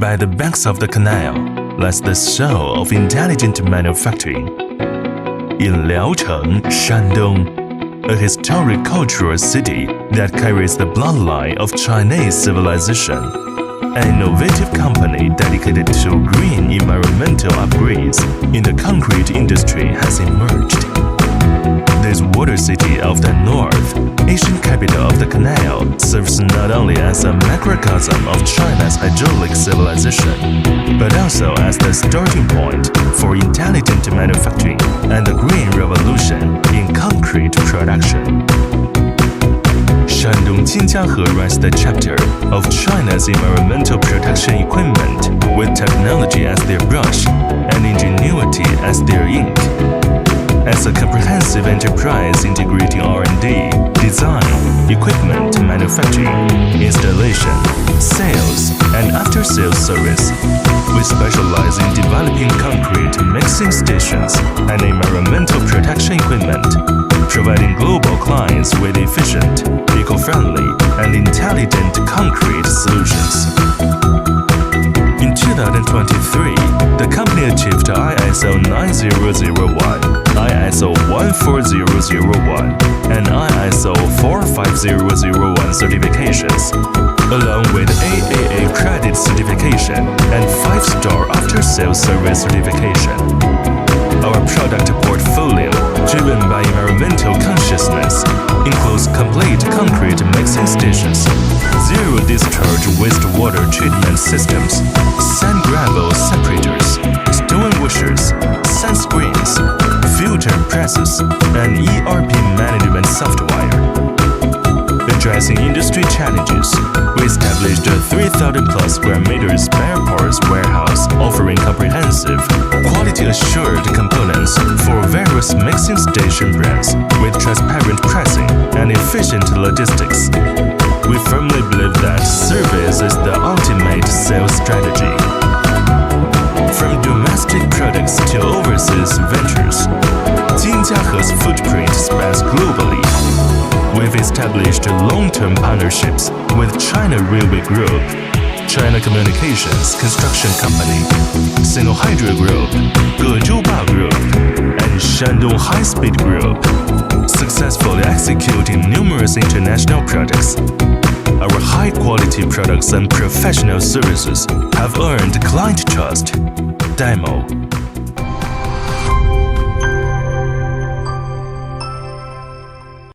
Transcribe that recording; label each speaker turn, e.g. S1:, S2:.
S1: By the banks of the canal lies the soul of intelligent manufacturing. In Liaocheng, Shandong, a historic cultural city that carries the bloodline of Chinese civilization, an innovative company dedicated to green environmental upgrades in the concrete industry has emerged. This water city of the north, ancient capital of the canal, serves not only as a microcosm of China's hydraulic civilization, but also as the starting point for intelligent manufacturing and the green revolution in concrete production. Shandong Jinjiahe writes the chapter of China's environmental protection equipment with technology as their brush and ingenuity as their ink. As a comprehensive enterprise integrating R&D, design, equipment manufacturing, installation, sales, and after-sales service, we specialize in developing concrete mixing stations and environmental protection equipment, providing global clients with efficient, eco-friendly, and intelligent concrete solutions. In 2023, the company achieved ISO 9001, ISO 14001, and ISO 45001 certifications, along with AAA credit certification and 5-star after-sales service certification. Our product portfolio, driven by environmental consciousness, includes complete concrete mixing stations, zero-discharge wastewater treatment systems, sand gravel separators, stone washers, sand screens, filter presses, and ERP management software. Addressing industry challenges, we established a 3,000+ square meters spare parts warehouse offering comprehensive, quality-assured components for various mixing station brands with transparent pricing and efficient logistics. We firmly believe that service is the ultimate sales strategy. From domestic products to overseas ventures, Jinjiahe's footprint spans globally. We've established long-term partnerships with China Railway Group, China Communications Construction Company, Sinohydro Group, Gezhouba Group, and Shandong High-Speed Group, successfully executing numerous international projects. Our high-quality products and professional services have earned client trust. Demo